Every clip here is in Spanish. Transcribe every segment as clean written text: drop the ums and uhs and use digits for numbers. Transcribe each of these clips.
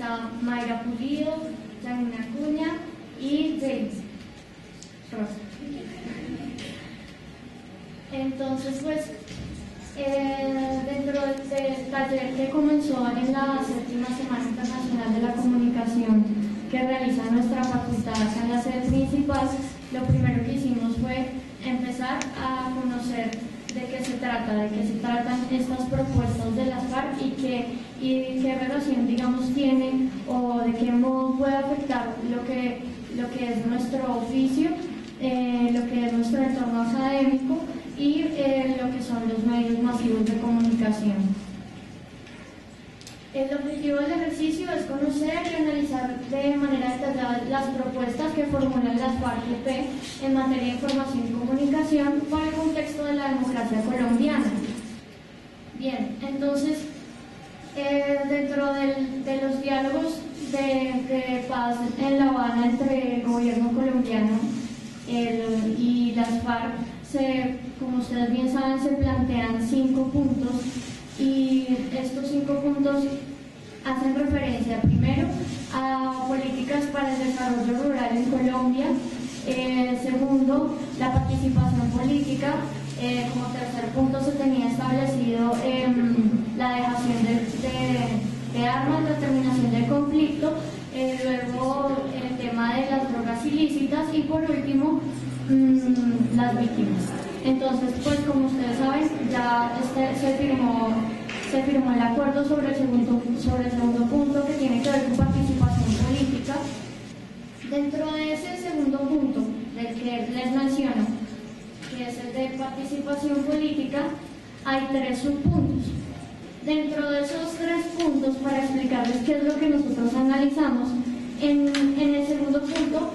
está Mayra Pulido, Janina Acuña y James Rosa. Entonces, pues, dentro del taller que comenzó en la 7ª Semana Internacional de la Comunicación que realiza nuestra facultad en la sede principal, lo primero que hicimos fue empezar a conocer de qué se tratan estas propuestas de las FARC y qué relación, digamos, tienen o de qué modo puede afectar lo que es nuestro oficio, lo que es nuestro entorno académico y lo que son los medios masivos de comunicación. El objetivo del ejercicio es conocer y analizar de manera detallada las propuestas que formulan las FARC-EP en materia de información y comunicación para el contexto de la democracia colombiana. Bien, entonces, dentro de los diálogos de paz en La Habana entre el gobierno colombiano y las FARC, como ustedes bien saben, se plantean 5 puntos. Y estos 5 puntos hacen referencia primero a políticas para el desarrollo rural en Colombia, segundo, la participación política, como tercer punto se tenía establecido la dejación de armas, la terminación del conflicto, luego el tema de las drogas ilícitas y por último las víctimas. Entonces, pues como ustedes saben, ya se firmó el acuerdo sobre el segundo punto que tiene que ver con participación política. Dentro de ese segundo punto, del que les menciono, que es el de participación política, hay 3 subpuntos. Dentro de esos 3 puntos, para explicarles qué es lo que nosotros analizamos, en el segundo punto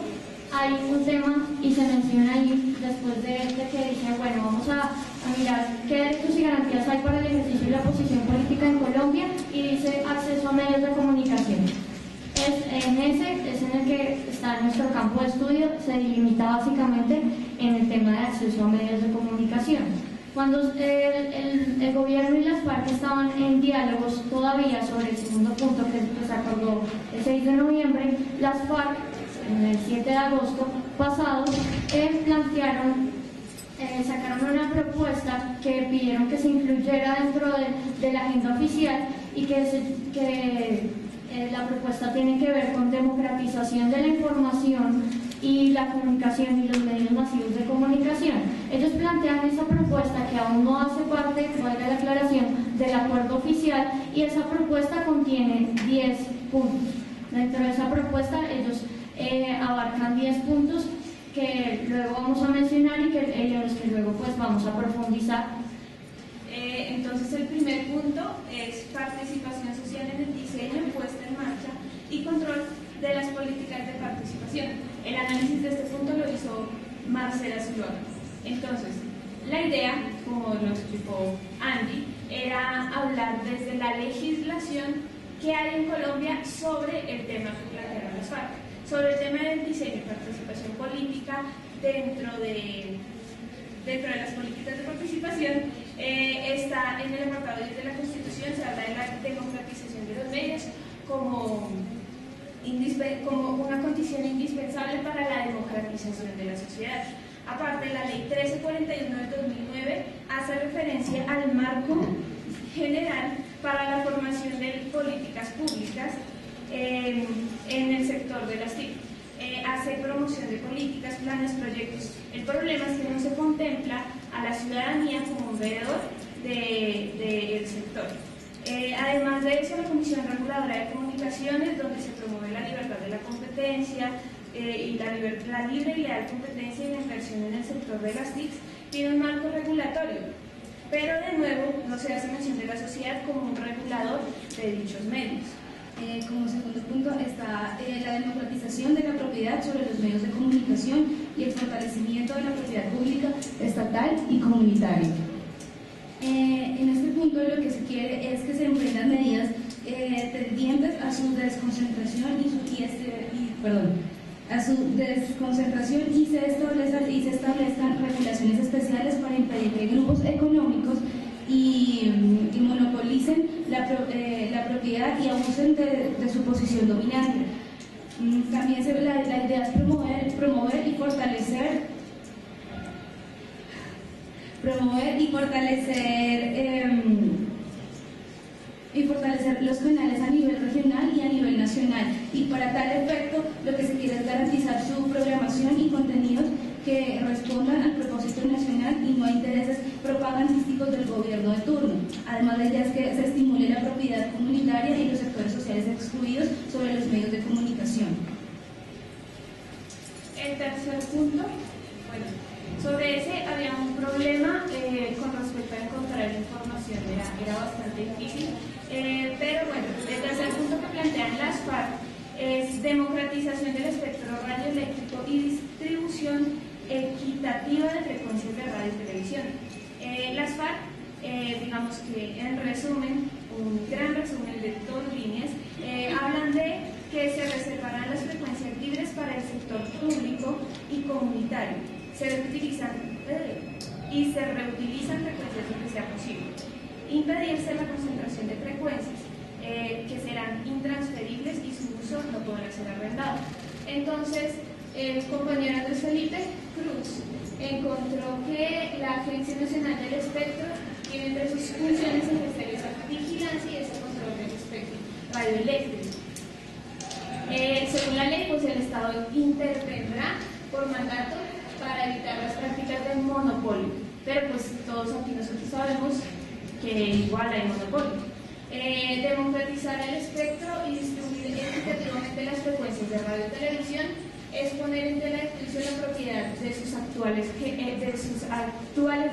hay un tema y se menciona ahí después de que dice, bueno, vamos a mirar qué derechos y garantías hay para el ejercicio y la posición política en Colombia y dice acceso a medios de comunicación. Es en el que está nuestro campo de estudio, se delimita básicamente en el tema de acceso a medios de comunicación. Cuando el gobierno y las FARC estaban en diálogos todavía sobre el segundo punto que se acordó el 6 de noviembre, las FARC el 7 de agosto pasado sacaron una propuesta que pidieron que se incluyera dentro de la agenda oficial y que la propuesta tiene que ver con democratización de la información y la comunicación y los medios masivos de comunicación. Ellos plantean esa propuesta que aún no hace parte, valga la aclaración, del acuerdo oficial y esa propuesta contiene 10 puntos. Dentro de esa propuesta ellos abarcan 10 puntos que luego vamos a mencionar y en los que luego pues vamos a profundizar. Entonces el primer punto es participación social en el diseño, puesta en marcha y control de las políticas de participación. El análisis de este punto lo hizo Marcela Zuluaga. Entonces, la idea, como lo explicó Andy, era hablar desde la legislación que hay en Colombia sobre el tema que plantearon las FARC, sobre el tema del diseño y participación política dentro de las políticas de participación. Está en el apartado 10 de la Constitución, se habla de la democratización de los medios como una condición indispensable para la democratización de la sociedad. Aparte, la Ley 1341 del 2009 hace referencia al marco general para la formación de políticas públicas en el sector de las TIC. Hace promoción de políticas, planes, proyectos. El problema es que no se contempla a la ciudadanía como un veedor del sector. Además de eso, la Comisión Reguladora de Comunicaciones, donde se promueve la libertad de la competencia y la libre y leal competencia y la inversión en el sector de las TIC, tiene un marco regulatorio, pero de nuevo no se hace mención de la sociedad como un regulador de dichos medios. Como segundo punto está la democratización de la propiedad sobre los medios de comunicación y el fortalecimiento de la propiedad pública, estatal y comunitaria. En este punto lo que se quiere es que se emprendan medidas tendientes a su desconcentración y se establezcan regulaciones especiales para impedir que grupos económicos y monopolicen la propiedad y abusen de su posición dominante. También la idea es promover y fortalecer los penales a nivel regional y a nivel nacional, y para tal efecto lo que se quiere es garantizar su programación y contenidos que respondan al propósito nacional y no a intereses propagandísticos del gobierno de turno. Además, la idea es que se estimule la propiedad comunitaria y los sectores sociales excluidos sobre los medios de comunicación. El tercer punto, bueno, sobre ese había un problema con respecto a encontrar información, era bastante difícil, pero bueno, el tercer punto que plantean las FARC es democratización del espectro radioeléctrico y distribución equitativa de frecuencias de radio y televisión. Las FARC, digamos que en resumen, un gran resumen de 2 líneas, hablan de que se reservarán las frecuencias libres para el sector público y comunitario. Se reutilizan frecuencias lo que sea posible. Impedirse la concentración de frecuencias que serán intransferibles y su uso no podrá ser arrendado. Entonces, el compañero Andrés Felipe Cruz encontró que la Agencia Nacional del Espectro tiene entre sus funciones ejercer esa vigilancia y ese control del espectro radioeléctrico. Según la ley, pues el Estado intervendrá por mandato para evitar las prácticas de monopolio, pero pues todos aquí nosotros sabemos que igual hay monopolio. Democratizar el espectro y distribuir equitativamente las frecuencias de radio y televisión es poner en tela de juicio la propiedad de sus actuales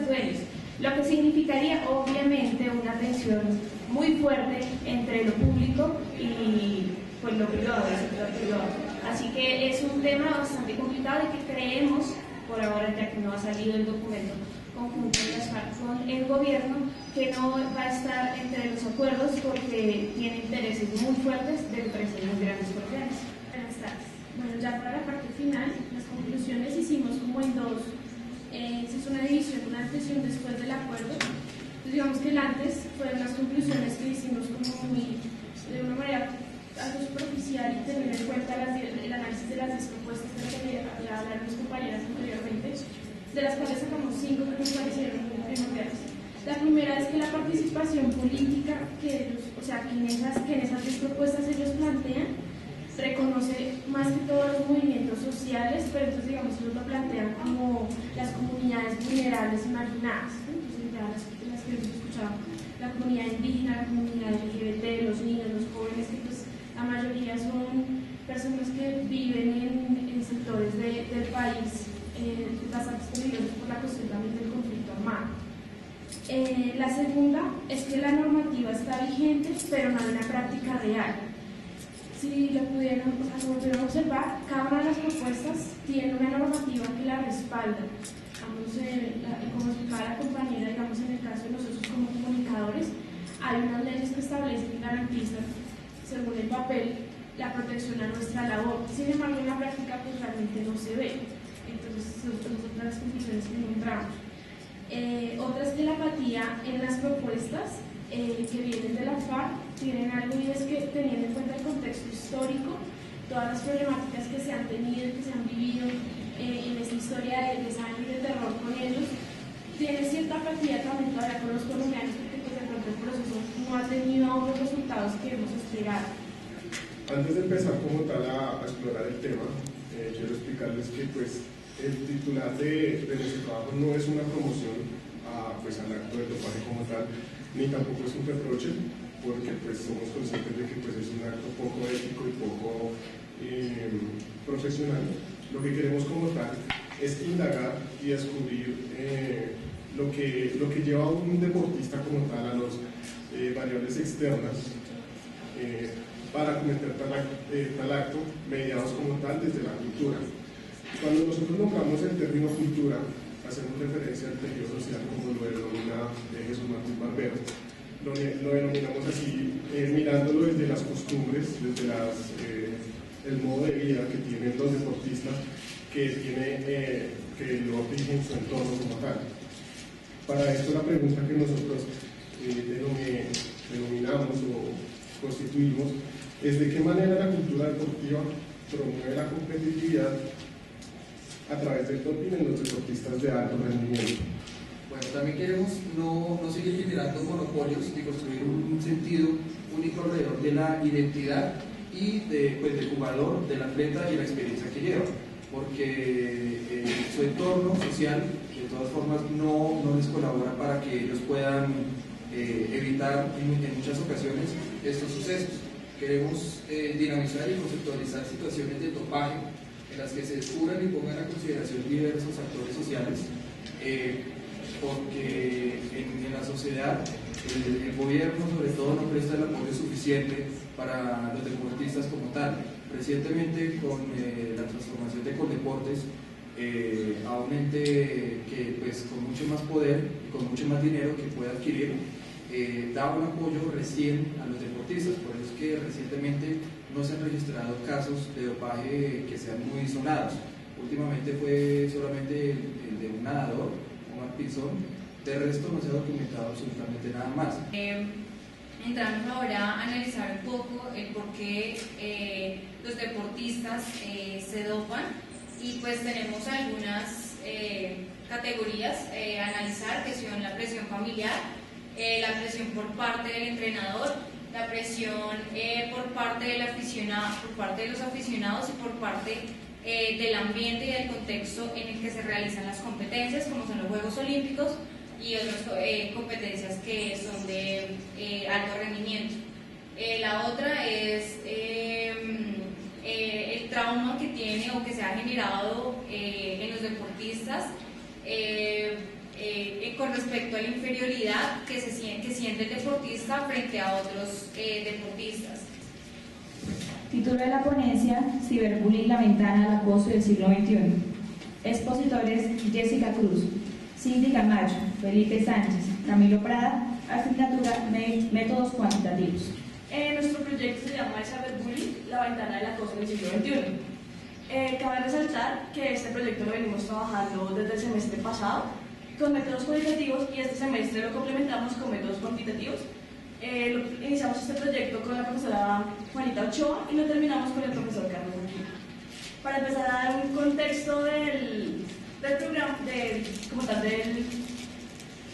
dueños, lo que significaría obviamente una tensión muy fuerte entre lo público y pues lo privado, el sector privado. Así que es un tema bastante complicado y que creemos, por ahora ya que no ha salido el documento conjunto de las FARC con el gobierno, que no va a estar entre los acuerdos porque tiene intereses muy fuertes de empresas muy grandes colombianas. Buenas tardes. Bueno, ya para la parte final, las conclusiones hicimos como en 2. Se hizo una división, un antes y un después del acuerdo. Entonces, digamos que el antes fueron las conclusiones que hicimos como muy, de una manera algo superficial y teniendo en cuenta el análisis de las 10 propuestas de las que ya hablaron mis compañeras anteriormente, de las cuales sacamos 5 que nos parecieron primordiales. La primera es que la participación política que en esas 10 propuestas ellos plantean reconoce más que todos los movimientos sociales, pero entonces digamos ellos lo plantean como las comunidades vulnerables y marginadas, ¿no? Entonces ya las que hemos escuchado, la comunidad indígena, la comunidad LGBT, los niños, los jóvenes, que pues la mayoría son personas que viven en sectores del país bastante peligrosos por la cuestión también del conflicto armado. La segunda es que la normativa está vigente, pero no hay una práctica real. Si lo pudieran observar, cada una de las propuestas tiene una normativa que la respalda. Como explicaba la compañera, digamos en el caso de nosotros como comunicadores, hay unas leyes que establecen y garantizan, según el papel, la protección a nuestra labor. Sin embargo, en la práctica pues realmente no se ve. Entonces, son otras conclusiones que encontramos. Otra es que la apatía en las propuestas que vienen de la FARC tienen algo, y es que, teniendo en cuenta el contexto histórico, todas las problemáticas que se han tenido, que se han vivido en esta historia de sangre y de terror con ellos, tiene cierta apatía también todavía con los colombianos, porque pues, de pronto el proceso no ha tenido aún los resultados que hemos esperado. Antes de empezar como tal a explorar el tema, quiero explicarles que pues el titular de nuestro trabajo no es una promoción al acto de dopaje como tal, ni tampoco es un reproche, porque pues somos conscientes de que pues, es un acto poco ético y poco profesional. Lo que queremos como tal es indagar y descubrir lo que lleva a un deportista como tal a las variables externas para cometer tal acto, mediados como tal desde la cultura. Cuando nosotros nombramos el término cultura, hacemos referencia al tejido social como lo denomina Jesús Martín Barbero. Lo denominamos así, mirándolo desde las costumbres, desde el modo de vida que tienen los deportistas, que lo rigen su entorno como tal. Para esto la pregunta que nosotros denominamos o constituimos es de qué manera la cultura deportiva promueve la competitividad a través del doping en los deportistas de alto rendimiento. Bueno, también queremos no seguir generando monopolios y construir un sentido único alrededor de la identidad y del jugador, del atleta y la experiencia que lleva, porque su entorno social de todas formas no les colabora para que ellos puedan evitar en muchas ocasiones estos sucesos. Queremos dinamizar y conceptualizar situaciones de dopaje en las que se descubran y pongan a consideración diversos actores sociales, porque en la sociedad el gobierno sobre todo no presta el apoyo suficiente para los deportistas como tal. Recientemente con la transformación de Coldeportes a un ente que pues con mucho más poder y con mucho más dinero que puede adquirir da un apoyo recién a los deportistas, por eso es que recientemente no se han registrado casos de dopaje que sean muy sonados. Últimamente fue solamente el de un nadador, Omar Pinzón. De resto no se ha documentado absolutamente nada más. Entramos ahora a analizar un poco el por qué los deportistas se dopan, y pues tenemos algunas categorías a analizar, que son la presión familiar, la presión por parte del entrenador, la presión por parte del aficionado, por parte de los aficionados y por parte del ambiente y del contexto en el que se realizan las competencias, como son los Juegos Olímpicos y otras competencias que son de alto rendimiento. La otra es el trauma que tiene o que se ha generado en los deportistas con respecto a la inferioridad que siente el deportista frente a otros deportistas. Título de la ponencia: Ciberbullying, la ventana al acoso del siglo XXI. Expositores: Jessica Cruz, Cindy Camacho, Felipe Sánchez, Camilo Prada. Asignatura: Métodos cuantitativos. Nuestro proyecto se llama Ciberbullying, la ventana del acoso del siglo XXI. Cabe resaltar que este proyecto lo venimos trabajando desde el semestre pasado con métodos cualitativos, y este semestre lo complementamos con métodos cuantitativos. Iniciamos este proyecto con la profesora Juanita Ochoa y lo terminamos con el profesor Carlos Aquino. Para empezar a dar un contexto del programa,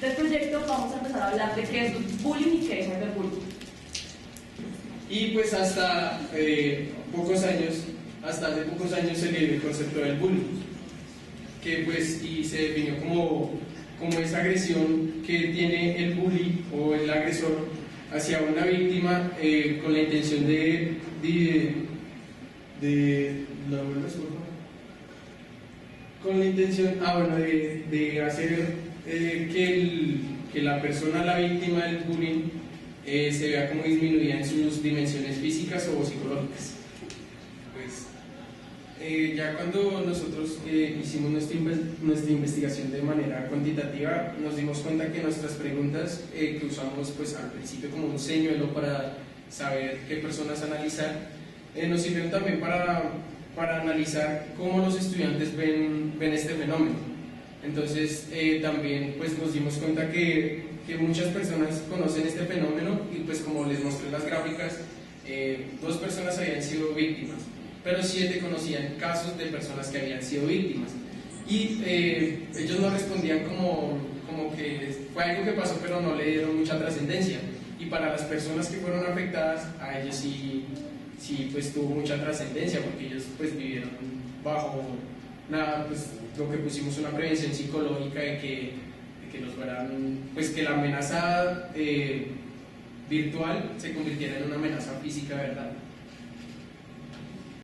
del proyecto, vamos a empezar a hablar de qué es bullying y qué es ciberbullying. Y pues hasta hace pocos años se le dio el concepto del bullying, que pues y se definió como esa agresión que tiene el bully o el agresor hacia una víctima con la intención de hacer que la persona, la víctima del bullying, se vea como disminuida en sus dimensiones físicas o psicológicas. Ya cuando nosotros hicimos nuestra investigación de manera cuantitativa, nos dimos cuenta que nuestras preguntas que usamos pues al principio como un señuelo para saber qué personas analizar, nos sirvieron también para analizar cómo los estudiantes ven este fenómeno. Entonces también pues nos dimos cuenta que muchas personas conocen este fenómeno, y pues como les mostré en las gráficas, 2 personas habían sido víctimas, pero 7 conocían casos de personas que habían sido víctimas, y ellos no respondían como que fue algo que pasó pero no le dieron mucha trascendencia, y para las personas que fueron afectadas, a ellos sí pues tuvo mucha trascendencia, porque ellos pues vivieron bajo pues lo que pusimos una prevención psicológica de que nos fueran, pues que la amenaza virtual se convirtiera en una amenaza física, ¿verdad?